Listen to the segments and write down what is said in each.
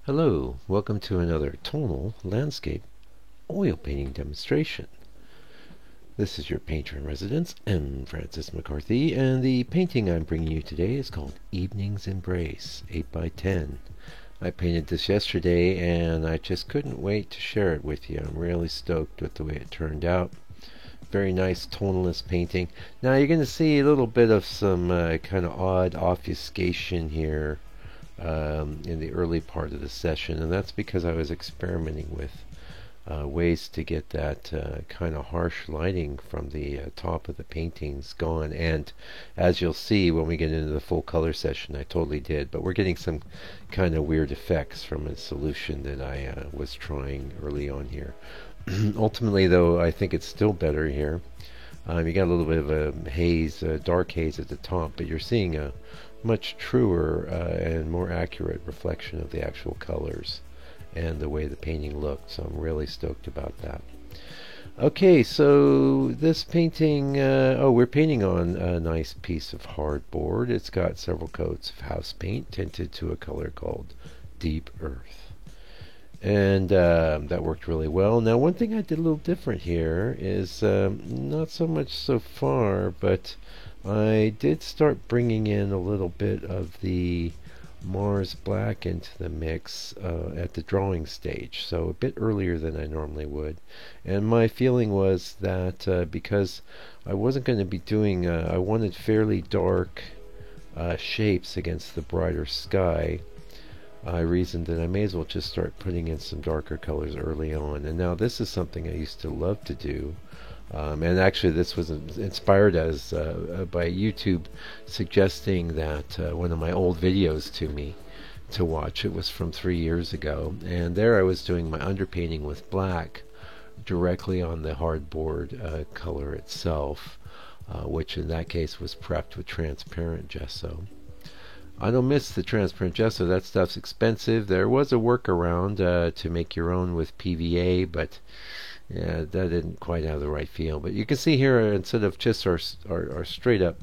Hello, welcome to another tonal landscape oil painting demonstration. This is your painter in residence, M. Francis McCarthy, and the painting I'm bringing you today is called Evening's Embrace, 8 by 10. I painted this yesterday and I just couldn't wait to share it with you. I'm really stoked with the way it turned out. Very nice tonalist painting. Now you're going to see a little bit of some kind of odd obfuscation here in the early part of the session, and that's because I was experimenting with ways to get that kind of harsh lighting from the top of the paintings gone. And as you'll see when we get into the full color session, I totally did, but we're getting some kind of weird effects from a solution that I was trying early on here. Ultimately though, I think it's still better here. You got a little bit of a haze, dark haze at the top, but you're seeing a much truer and more accurate reflection of the actual colors and the way the painting looked. So I'm really stoked about that. Okay, so this painting, we're painting on a nice piece of hardboard. It's got several coats of house paint tinted to a color called Deep Earth. And that worked really well. Now, one thing I did a little different here is not so much so far, but I did start bringing in a little bit of the Mars Black into the mix at the drawing stage, so a bit earlier than I normally would. And my feeling was that because I wasn't going to be doing, I wanted fairly dark shapes against the brighter sky, I reasoned that I may as well just start putting in some darker colors early on. And now this is something I used to love to do. And actually this was inspired by YouTube suggesting that one of my old videos to me to watch. It was from 3 years ago, and there I was doing my underpainting with black directly on the hardboard color itself, which in that case was prepped with transparent gesso. I don't miss the transparent gesso. That stuff's expensive. There was a workaround to make your own with PVA, but yeah, that didn't quite have the right feel. But you can see here, instead of just our straight up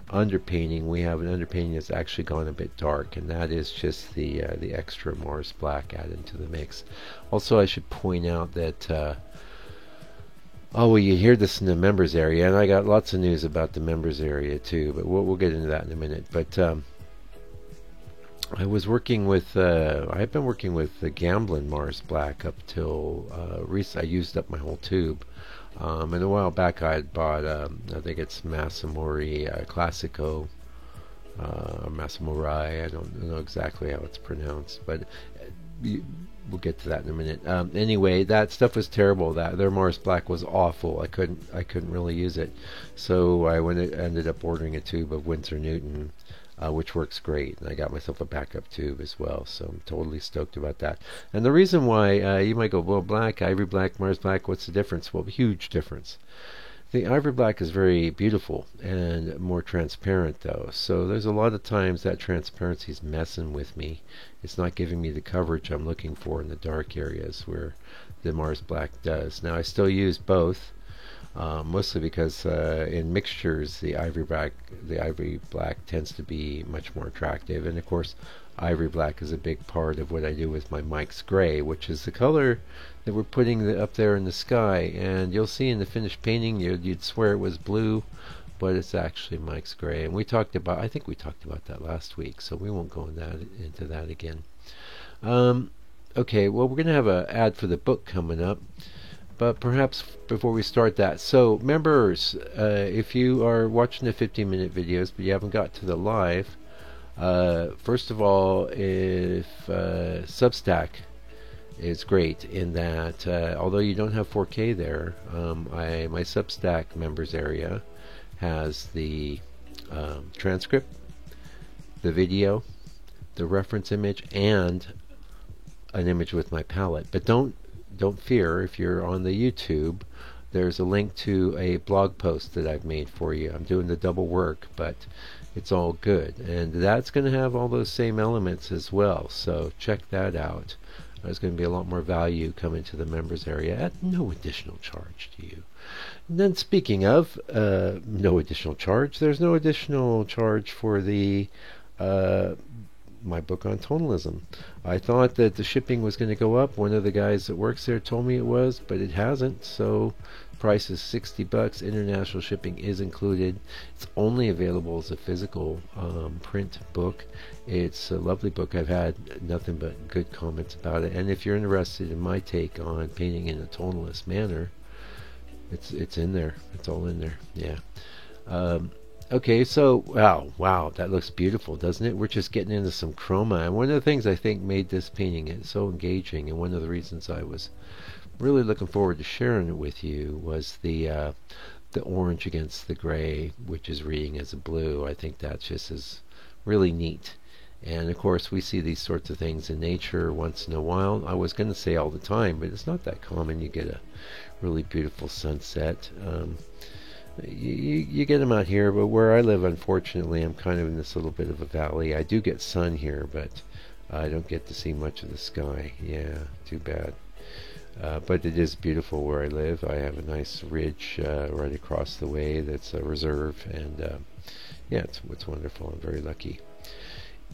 underpainting, we have an underpainting that's actually gone a bit dark, and that is just the extra Mars Black added into the mix. Also, I should point out that you hear this in the members area, and I got lots of news about the members area too, but we'll get into that in a minute. But I was working with, I've been working with the Gamblin Mars Black up till recently. I used up my whole tube. And a while back I had bought, I think it's Masamori Classico, Masamurai, I don't know exactly how it's pronounced, but we'll get to that in a minute. Anyway, that stuff was terrible. That their Mars Black was awful. I couldn't really use it. So I ended up ordering a tube of Winsor Newton, which works great, and I got myself a backup tube as well, so I'm totally stoked about that. And the reason why, you might go, well, black, ivory black, Mars Black, what's the difference? Well, huge difference. The ivory black is very beautiful and more transparent though, so there's a lot of times that transparency is messing with me. It's not giving me the coverage I'm looking for in the dark areas where the Mars Black does. Now I still use both. Mostly because in mixtures the ivory black tends to be much more attractive, and of course ivory black is a big part of what I do with my Mike's Gray, which is the color that we're putting up there in the sky. And you'll see in the finished painting you'd swear it was blue, but it's actually Mike's Gray. And I think we talked about that last week, so we won't go into that again. Okay, well, we're going to have an ad for the book coming up. But perhaps before we start that, so members, if you are watching the 15-minute videos but you haven't got to the live, first of all, if Substack is great in that although you don't have 4K there, my Substack members area has the transcript, the video, the reference image, and an image with my palette. But don't fear, if you're on the YouTube, there's a link to a blog post that I've made for you. I'm doing the double work, but it's all good. And that's going to have all those same elements as well, so check that out. There's going to be a lot more value coming to the members area at no additional charge to you. And then speaking of no additional charge, there's no additional charge for the my book on tonalism. I thought that the shipping was going to go up. One of the guys that works there told me it was, but it hasn't. So price is $60. International shipping is included. It's only available as a physical print book. It's a lovely book. I've had nothing but good comments about it. And if you're interested in my take on painting in a tonalist manner, it's in there. It's all in there. Yeah. Okay, so wow, that looks beautiful, doesn't it? We're just getting into some chroma, and one of the things I think made this painting so engaging, and one of the reasons I was really looking forward to sharing it with you, was the orange against the gray, which is reading as a blue. I think that just is really neat. And of course, we see these sorts of things in nature once in a while. I was going to say all the time, but it's not that common. You get a really beautiful sunset. You get them out here, but where I live, unfortunately, I'm kind of in this little bit of a valley. I do get sun here, but I don't get to see much of the sky. Yeah, too bad. But it is beautiful where I live. I have a nice ridge right across the way that's a reserve, and yeah, it's wonderful. I'm very lucky.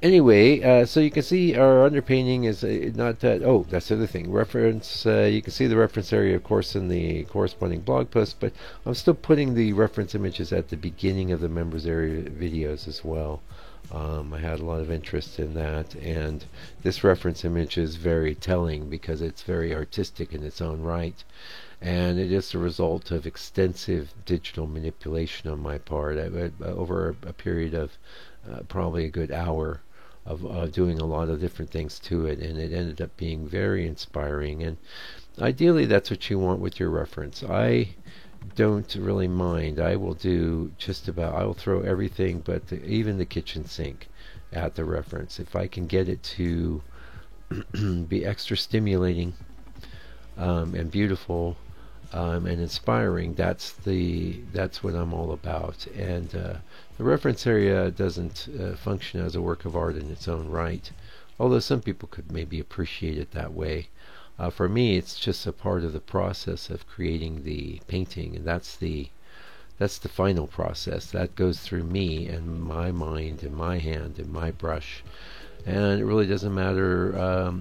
Anyway, so you can see our underpainting is not that. Oh, that's the other thing. Reference. You can see the reference area, of course, in the corresponding blog post. But I'm still putting the reference images at the beginning of the members area videos as well. I had a lot of interest in that, and this reference image is very telling because it's very artistic in its own right. And it is a result of extensive digital manipulation on my part over a period of probably a good hour of doing a lot of different things to it, and it ended up being very inspiring. And ideally, that's what you want with your reference. I don't really mind. I will do just about, I will throw everything but even the kitchen sink at the reference. If I can get it to be extra stimulating and beautiful and inspiring, that's what I'm all about. And the reference area doesn't function as a work of art in its own right, although some people could maybe appreciate it that way. For me, it's just a part of the process of creating the painting, and that's the final process that goes through me and my mind and my hand and my brush. And it really doesn't matter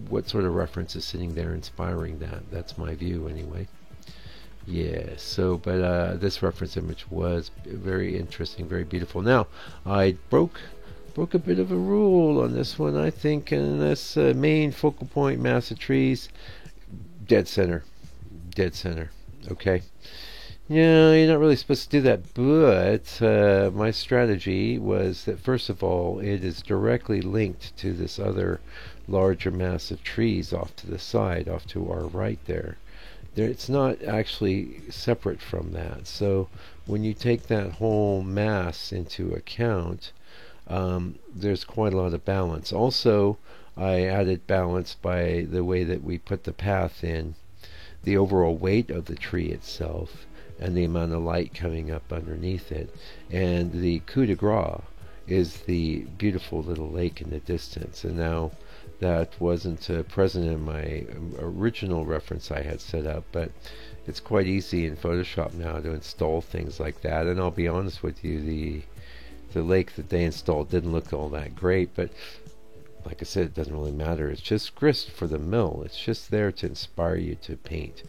what sort of reference is sitting there inspiring that. That's my view anyway. Yeah, so, but this reference image was very interesting, very beautiful. Now, I broke a bit of a rule on this one, I think, in this main focal point mass of trees. Dead center. Okay. Yeah, you're not really supposed to do that, but my strategy was that, first of all, it is directly linked to this other larger mass of trees off to the side, off to our right there. It's not actually separate from that. So when you take that whole mass into account, there's quite a lot of balance. Also, I added balance by the way that we put the path in, the overall weight of the tree itself, and the amount of light coming up underneath it. And the coup de grace is the beautiful little lake in the distance. And now that wasn't present in my original reference I had set up, but it's quite easy in Photoshop now to install things like that. And I'll be honest with you, the lake that they installed didn't look all that great, but like I said, it doesn't really matter. It's just grist for the mill. It's just there to inspire you to paint.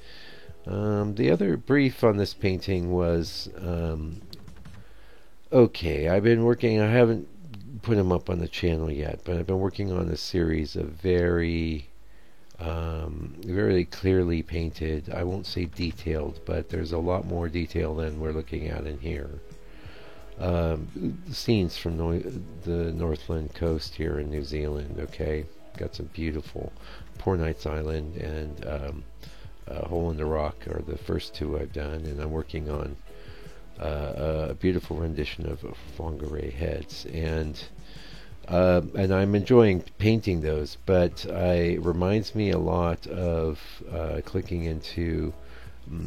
The other brief on this painting was okay, I haven't put them up on the channel yet, but I've been working on a series of very clearly painted, I won't say detailed, but there's a lot more detail than we're looking at in here. Scenes from the Northland coast here in New Zealand. Okay, got some beautiful Poor Knights Island and Hole in the Rock are the first two I've done, and I'm working on a beautiful rendition of Whangarei heads, and I'm enjoying painting those. But it reminds me a lot of clicking into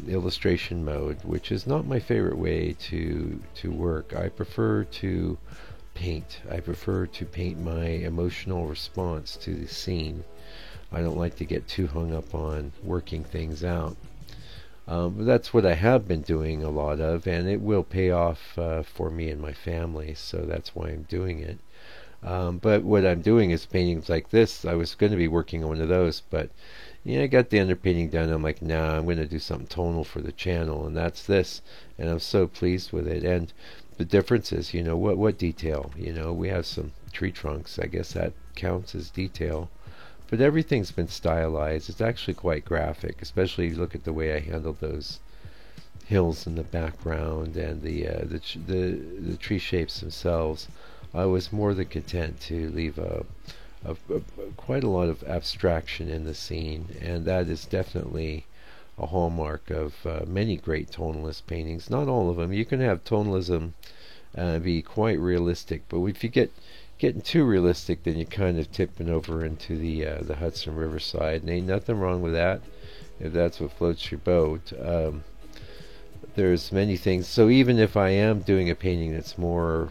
illustration mode, which is not my favorite way to work. I prefer to paint. I prefer to paint my emotional response to the scene. I don't like to get too hung up on working things out. But that's what I have been doing a lot of, and it will pay off for me and my family, so that's why I'm doing it. But what I'm doing is paintings like this. I was going to be working on one of those, but I got the underpainting done. I'm like, nah, I'm going to do something tonal for the channel, and that's this. And I'm so pleased with it. And the difference is, what detail? We have some tree trunks. I guess that counts as detail. But everything's been stylized. It's actually quite graphic, especially if you look at the way I handled those hills in the background and the tree shapes themselves. I was more than content to leave quite a lot of abstraction in the scene, and that is definitely a hallmark of many great tonalist paintings. Not all of them. You can have tonalism be quite realistic, but if you getting too realistic, then you're kind of tipping over into the Hudson River side, and ain't nothing wrong with that if that's what floats your boat. There's many things. So even if I am doing a painting that's more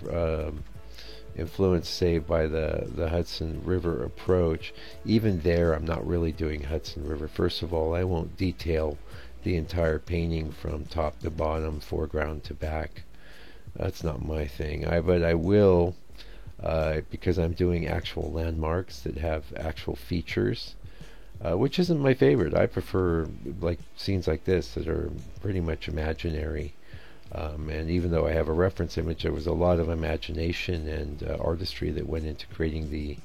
influenced, say, by the Hudson River approach, even there I'm not really doing Hudson River. First of all, I won't detail the entire painting from top to bottom, foreground to back. That's not my thing. But I will, because I'm doing actual landmarks that have actual features, which isn't my favorite. I prefer like scenes like this that are pretty much imaginary. And even though I have a reference image, there was a lot of imagination and artistry that went into creating the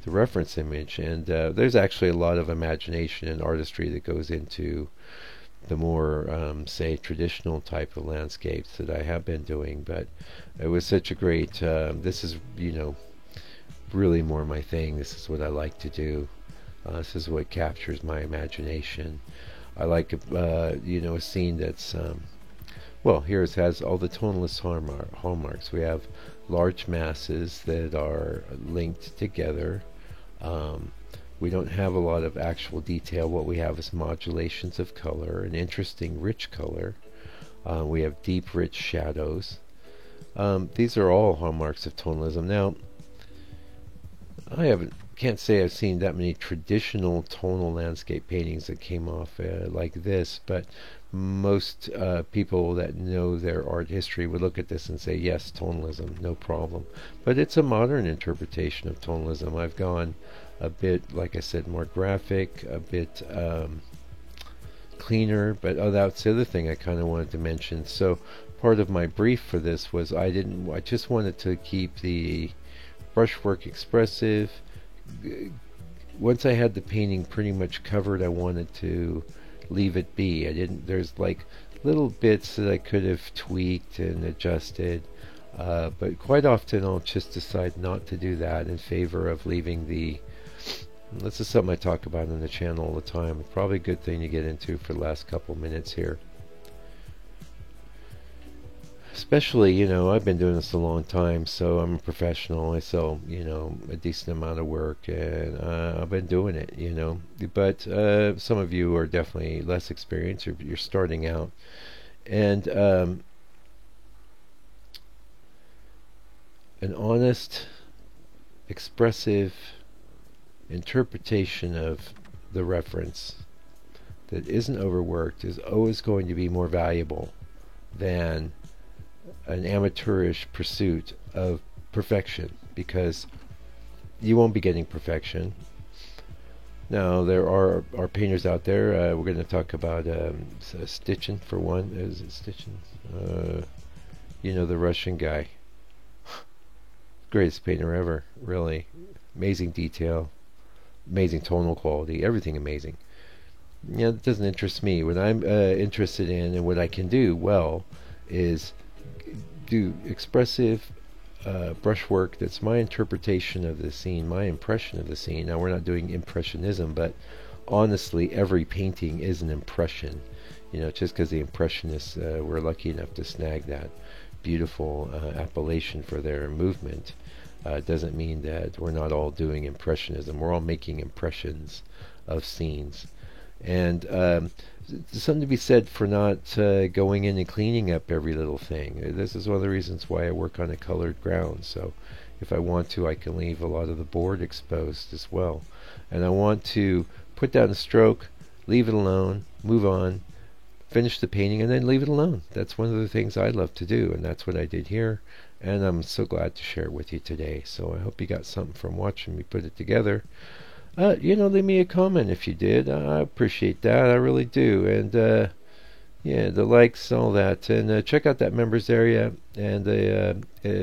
reference image. And there's actually a lot of imagination and artistry that goes into the more, say, traditional type of landscapes that I have been doing. But it was such a great, this is, really more my thing. This is what I like to do. This is what captures my imagination. I like, a scene that's, well, here it has all the tonalist hallmarks. We have large masses that are linked together. We don't have a lot of actual detail. What we have is modulations of color, an interesting rich color. We have deep rich shadows. These are all hallmarks of tonalism. Now, can't say I've seen that many traditional tonal landscape paintings that came off like this, but most people that know their art history would look at this and say, yes, tonalism, no problem. But it's a modern interpretation of tonalism. I've gone a bit, like I said, more graphic, a bit cleaner, but that's the other thing I kind of wanted to mention. So part of my brief for this was I just wanted to keep the brushwork expressive. Once I had the painting pretty much covered, I wanted to leave it be. There's like little bits that I could have tweaked and adjusted, but quite often I'll just decide not to do that in favor of leaving this is something I talk about on the channel all the time. It's probably a good thing to get into for the last couple minutes here. Especially, I've been doing this a long time, so I'm a professional. I sell, a decent amount of work, and I've been doing it, But some of you are definitely less experienced, or you're starting out. And an honest, expressive interpretation of the reference that isn't overworked is always going to be more valuable than an amateurish pursuit of perfection, because you won't be getting perfection. Now, there are painters out there. We're going to talk about Sitchin for one. Is it Sitchin? The Russian guy. Greatest painter ever, really. Amazing detail, amazing tonal quality, everything amazing. That doesn't interest me. What I'm interested in and what I can do well is do expressive brushwork that's my interpretation of the scene, my impression of the scene. Now, we're not doing impressionism, but honestly, every painting is an impression. Just because the Impressionists were lucky enough to snag that beautiful appellation for their movement doesn't mean that we're not all doing impressionism. We're all making impressions of scenes. And there's something to be said for not going in and cleaning up every little thing. This is one of the reasons why I work on a colored ground. So if I want to, I can leave a lot of the board exposed as well. And I want to put down a stroke, leave it alone, move on, finish the painting, and then leave it alone. That's one of the things I love to do, and that's what I did here. and I'm so glad to share it with you today. So I hope you got something from watching me put it together. Leave me a comment if you did. I appreciate that. I really do. And yeah, the likes, all that. And check out that members area and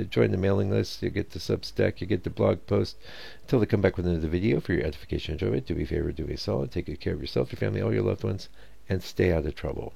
join the mailing list. You get the Substack, you get the blog post. Until they come back with another video for your edification and enjoyment, do me a favor, do me a solid. Take good care of yourself, your family, all your loved ones, and stay out of trouble.